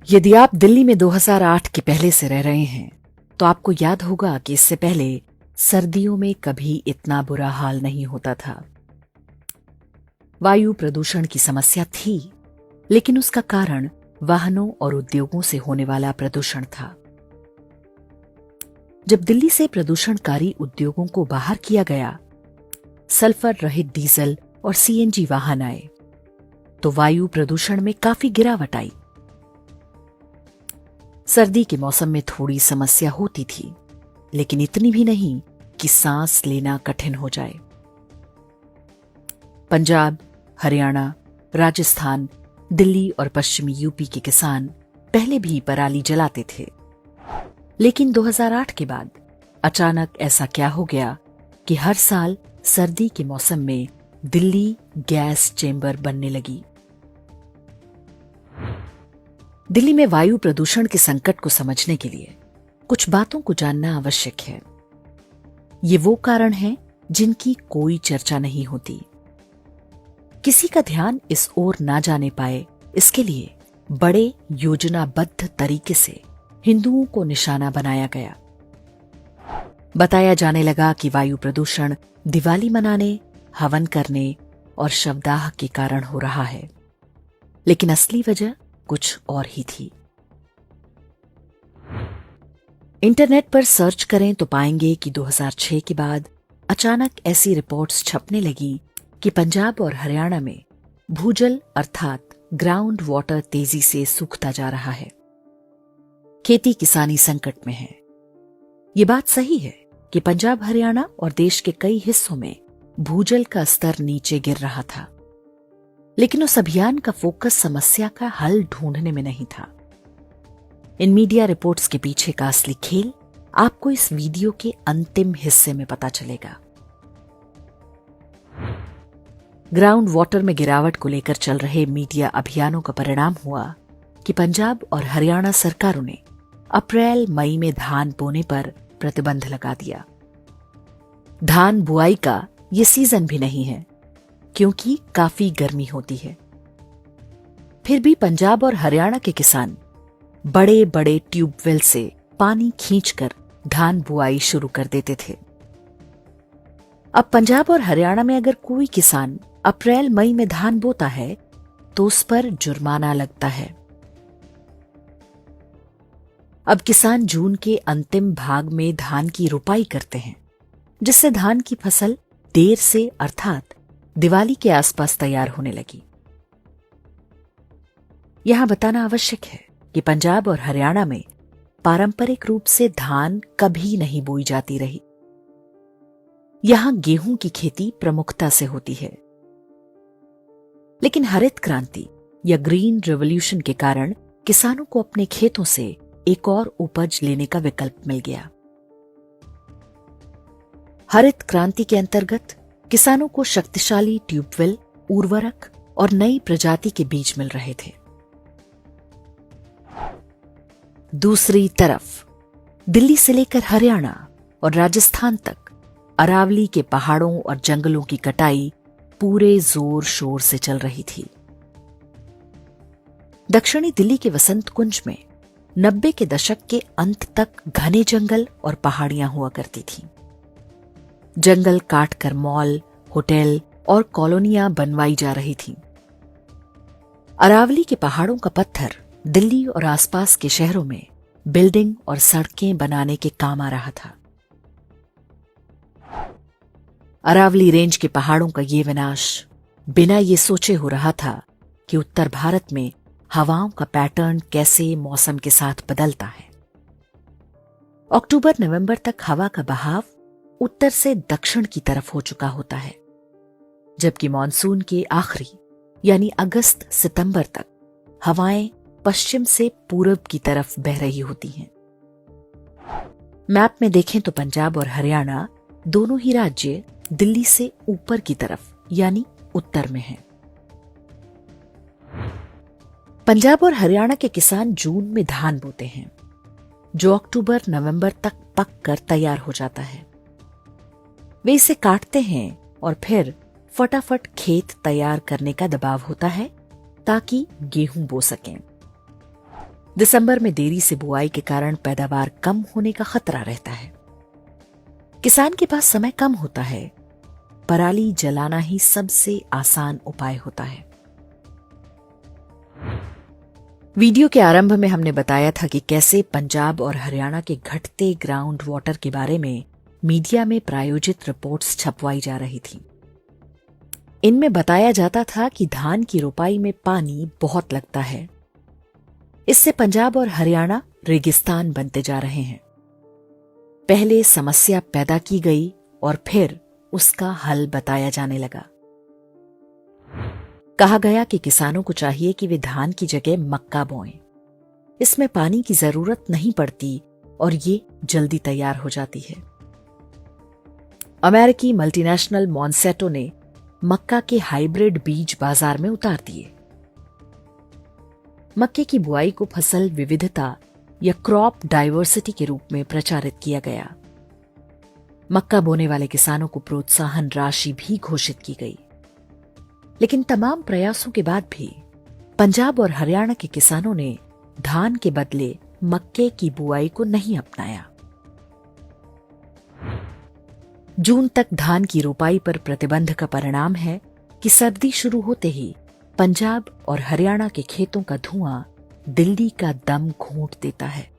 यदि आप दिल्ली में 2008 के पहले से रह रहे हैं तो आपको याद होगा कि इससे पहले सर्दियों में कभी इतना बुरा हाल नहीं होता था। वायु प्रदूषण की समस्या थी, लेकिन उसका कारण वाहनों और उद्योगों से होने वाला प्रदूषण था। जब दिल्ली से प्रदूषणकारी उद्योगों को बाहर किया गया, सल्फर रहित डीजल और सीएनजी वाहन आए, तो वायु प्रदूषण में काफी गिरावट आई। सर्दी के मौसम में थोड़ी समस्या होती थी, लेकिन इतनी भी नहीं कि सांस लेना कठिन हो जाए। पंजाब, हरियाणा, राजस्थान, दिल्ली और पश्चिमी यूपी के किसान पहले भी पराली जलाते थे, लेकिन 2008 के बाद अचानक ऐसा क्या हो गया कि हर साल सर्दी के मौसम में दिल्ली गैस चेंबर बनने लगी। दिल्ली में वायु प्रदूषण के संकट को समझने के लिए कुछ बातों को जानना आवश्यक है। ये वो कारण हैं जिनकी कोई चर्चा नहीं होती। किसी का ध्यान इस ओर ना जाने पाए, इसके लिए बड़े योजनाबद्ध तरीके से हिंदुओं को निशाना बनाया गया। बताया जाने लगा कि वायु प्रदूषण दिवाली मनाने, हवन करने और शवदाह के कारण हो रहा है, लेकिन असली वजह कुछ और ही थी। इंटरनेट पर सर्च करें तो पाएंगे कि 2006 के बाद अचानक ऐसी रिपोर्ट्स छपने लगी कि पंजाब और हरियाणा में भूजल अर्थात ग्राउंड वाटर तेजी से सूखता जा रहा है। खेती किसानी संकट में है। ये बात सही है कि पंजाब, हरियाणा और देश के कई हिस्सों में भूजल का स्तर नीचे गिर रहा था, लेकिन उस अभियान का फोकस समस्या का हल ढूंढने में नहीं था। इन मीडिया रिपोर्ट्स के पीछे का असली खेल आपको इस वीडियो के अंतिम हिस्से में पता चलेगा। ग्राउंड वाटर में गिरावट को लेकर चल रहे मीडिया अभियानों का परिणाम हुआ कि पंजाब और हरियाणा सरकारों ने अप्रैल मई में धान बोने पर प्रतिबंध लगा दिया। धान बुआई का ये सीजन भी नहीं है, क्योंकि काफी गर्मी होती है। फिर भी पंजाब और हरियाणा के किसान बड़े बड़े ट्यूबवेल से पानी खींचकर धान बुआई शुरू कर देते थे। अब पंजाब और हरियाणा में अगर कोई किसान अप्रैल मई में धान बोता है तो उस पर जुर्माना लगता है। अब किसान जून के अंतिम भाग में धान की रुपाई करते हैं, जिससे धान की फसल देर से अर्थात दिवाली के आसपास तैयार होने लगी। यहां बताना आवश्यक है कि पंजाब और हरियाणा में पारंपरिक रूप से धान कभी नहीं बोई जाती रही। यहां गेहूं की खेती प्रमुखता से होती है, लेकिन हरित क्रांति या ग्रीन रेवोल्यूशन के कारण किसानों को अपने खेतों से एक और उपज लेने का विकल्प मिल गया। हरित क्रांति के अंतर्गत किसानों को शक्तिशाली ट्यूबवेल, उर्वरक और नई प्रजाति के बीज मिल रहे थे। दूसरी तरफ दिल्ली से लेकर हरियाणा और राजस्थान तक अरावली के पहाड़ों और जंगलों की कटाई पूरे जोर शोर से चल रही थी। दक्षिणी दिल्ली के वसंत कुंज में 90 के दशक के अंत तक घने जंगल और पहाड़ियां हुआ करती थीं। जंगल काटकर मॉल, होटल और कॉलोनियां बनवाई जा रही थीं। अरावली के पहाड़ों का पत्थर दिल्ली और आसपास के शहरों में बिल्डिंग और सड़कें बनाने के काम आ रहा था। अरावली रेंज के पहाड़ों का ये विनाश बिना ये सोचे हो रहा था कि उत्तर भारत में हवाओं का पैटर्न कैसे मौसम के साथ बदलता है। अक्टूबर नवंबर तक हवा का बहाव उत्तर से दक्षिण की तरफ हो चुका होता है, जबकि मॉनसून के आखिरी यानी अगस्त सितंबर तक हवाएं पश्चिम से पूरब की तरफ बह रही होती हैं। मैप में देखें तो पंजाब और हरियाणा दोनों ही राज्य दिल्ली से ऊपर की तरफ यानी उत्तर में हैं। पंजाब और हरियाणा के किसान जून में धान बोते हैं, जो अक्टूबर नवंबर तक पक कर तैयार हो जाता है। वे इसे काटते हैं और फिर फटाफट खेत तैयार करने का दबाव होता है ताकि गेहूं बो सकें। दिसंबर में देरी से बुआई के कारण पैदावार कम होने का खतरा रहता है। किसान के पास समय कम होता है, पराली जलाना ही सबसे आसान उपाय होता है। वीडियो के आरंभ में हमने बताया था कि कैसे पंजाब और हरियाणा के घटते ग्राउंड वाटर के बारे में मीडिया में प्रायोजित रिपोर्ट्स छपवाई जा रही थी। इनमें बताया जाता था कि धान की रोपाई में पानी बहुत लगता है, इससे पंजाब और हरियाणा रेगिस्तान बनते जा रहे हैं। पहले समस्या पैदा की गई और फिर उसका हल बताया जाने लगा। कहा गया कि किसानों को चाहिए कि वे धान की जगह मक्का बोएं। इसमें पानी की जरूरत नहीं पड़ती और ये जल्दी तैयार हो जाती है। अमेरिकी मल्टीनेशनल मॉन्सेटो ने मक्का के हाइब्रिड बीज बाजार में उतार दिए। मक्के की बुआई को फसल विविधता या क्रॉप डाइवर्सिटी के रूप में प्रचारित किया गया। मक्का बोने वाले किसानों को प्रोत्साहन राशि भी घोषित की गई। लेकिन तमाम प्रयासों के बाद भी पंजाब और हरियाणा के किसानों ने धान के बदले मक्के की बुआई को नहीं अपनाया। जून तक धान की रोपाई पर प्रतिबंध का परिणाम है कि सर्दी शुरू होते ही पंजाब और हरियाणा के खेतों का धुआं दिल्ली का दम घोंट देता है।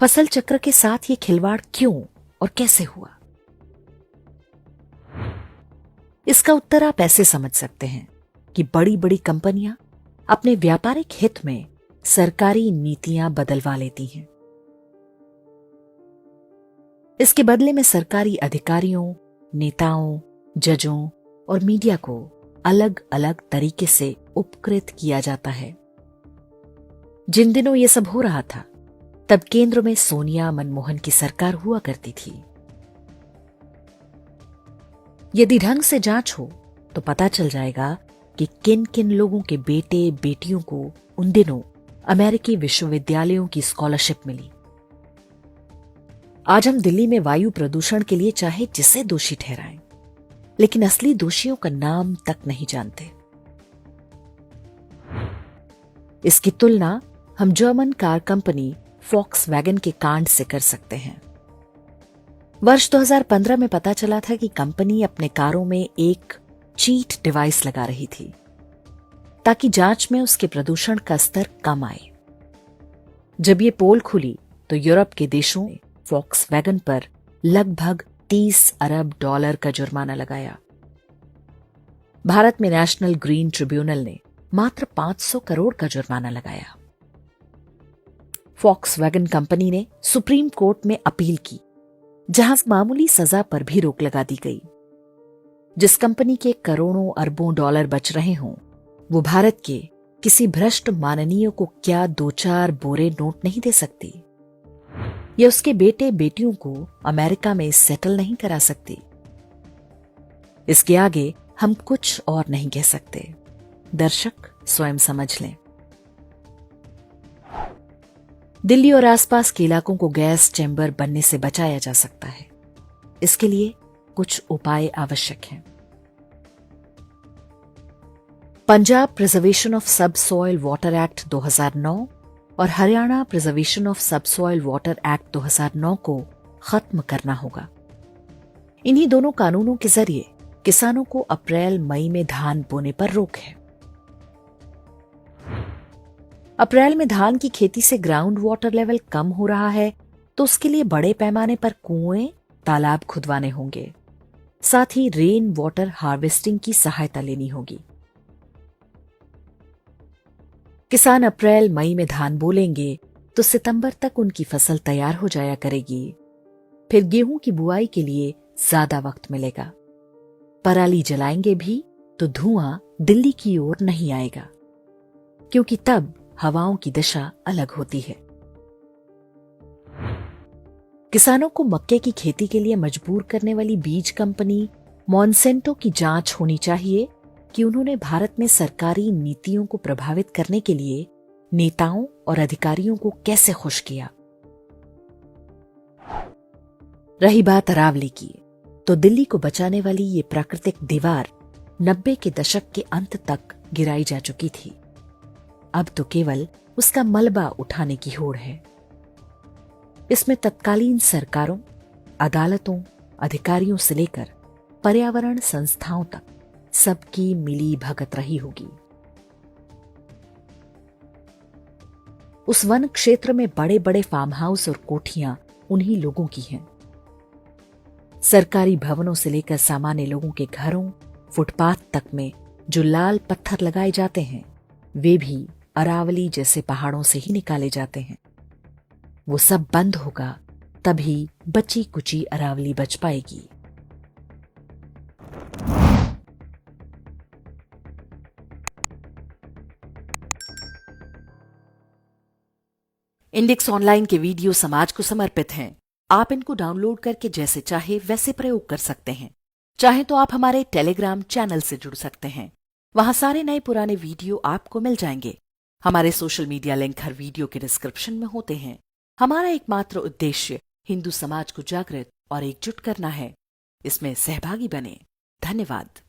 फसल चक्र के साथ ये खिलवाड़ क्यों और कैसे हुआ? इसका उत्तर आप ऐसे समझ सकते हैं कि बड़ी बड़ी कंपनियां अपने व्यापारिक हित में सरकारी नीतियां बदलवा लेती हैं। इसके बदले में सरकारी अधिकारियों, नेताओं, जजों और मीडिया को अलग अलग तरीके से उपकृत किया जाता है। जिन दिनों ये सब हो रहा था, तब केंद्र में सोनिया मनमोहन की सरकार हुआ करती थी। यदि ढंग से जांच हो तो पता चल जाएगा कि किन किन लोगों के बेटे बेटियों को उन दिनों अमेरिकी विश्वविद्यालयों की स्कॉलरशिप मिली। आज हम दिल्ली में वायु प्रदूषण के लिए चाहे जिसे दोषी ठहराएं, लेकिन असली दोषियों का नाम तक नहीं जानते। इसकी तुलना हम जर्मन कार कंपनी फॉक्सवैगन के कांड से कर सकते हैं। वर्ष 2015 में पता चला था कि कंपनी अपने कारों में एक चीट डिवाइस लगा रही थी ताकि जांच में उसके प्रदूषण का स्तर कम आए। जब ये पोल खुली तो यूरोप के देशों ने फॉक्सवैगन पर लगभग 30 अरब डॉलर का जुर्माना लगाया। भारत में नेशनल ग्रीन ट्रिब्यूनल ने मात्र 500 करोड़ का जुर्माना लगाया। फॉक्सवैगन कंपनी ने सुप्रीम कोर्ट में अपील की, जहां मामूली सजा पर भी रोक लगा दी गई। जिस कंपनी के करोड़ों अरबों डॉलर बच रहे हों, वो भारत के किसी भ्रष्ट माननीय को क्या 2-4 बोरे नोट नहीं दे सकती, या उसके बेटे बेटियों को अमेरिका में सेटल नहीं करा सकती। इसके आगे हम कुछ और नहीं कह सकते। दर्शक स्वयं समझ लें। दिल्ली और आसपास के इलाकों को गैस चैम्बर बनने से बचाया जा सकता है। इसके लिए कुछ उपाय आवश्यक हैं। Punjab preservation of subsoil water act 2009 और Haryana preservation of subsoil water act 2009 को खत्म करना होगा। इन्हीं दोनों कानूनों के जरिए किसानों को अप्रैल-मई में धान बोने पर रोक है। अप्रैल में धान की खेती से ग्राउंड वाटर लेवल कम हो रहा है, तो उसके लिए बड़े पैमाने पर कुएं, तालाब खुदवाने होंगे। साथ ही रेन वाटर हार्वेस्टिंग की सहायता लेनी होगी। किसान अप्रैल-मई में धान बोलेंगे तो सितंबर तक उनकी फसल तैयार हो जाया करेगी। फिर गेहूं की बुआई के लिए ज्यादा वक्त मिलेगा। पराली जलाएंगे भी तो धुआं दिल्ली की ओर नहीं आएगा, क्योंकि तब हवाओं की दिशा अलग होती है। किसानों को मक्के की खेती के लिए मजबूर करने वाली बीज कंपनी मॉन्सेंटो की जांच होनी चाहिए कि उन्होंने भारत में सरकारी नीतियों को प्रभावित करने के लिए नेताओं और अधिकारियों को कैसे खुश किया। रही बात अरावली की, तो दिल्ली को बचाने वाली ये प्राकृतिक दीवार 90 के दशक के अंत तक गिराई जा चुकी थी। अब तो केवल उसका मलबा उठाने की होड़ है। इसमें तत्कालीन सरकारों, अदालतों, अधिकारियों से लेकर पर्यावरण संस्थाओं तक सबकी मिली भगत रही होगी। उस वन क्षेत्र में बड़े बड़े फार्म हाउस और कोठियां उन्हीं लोगों की हैं। सरकारी भवनों से लेकर सामान्य लोगों के घरों, फुटपाथ तक में जो लाल पत्थर लगाए जाते हैं, वे भी अरावली जैसे पहाड़ों से ही निकाले जाते हैं। वो सब बंद होगा, तभी बची कुची अरावली बच पाएगी। इंडेक्स ऑनलाइन के वीडियो समाज को समर्पित हैं। आप इनको डाउनलोड करके जैसे चाहे वैसे प्रयोग कर सकते हैं। चाहे तो आप हमारे टेलीग्राम चैनल से जुड़ सकते हैं। वहां सारे नए पुराने वीडियो आपको मिल जाएंगे। हमारे सोशल मीडिया लिंक हर वीडियो के डिस्क्रिप्शन में होते हैं। हमारा एकमात्र उद्देश्य हिंदू समाज को जागृत और एकजुट करना है। इसमें सहभागी बने। धन्यवाद।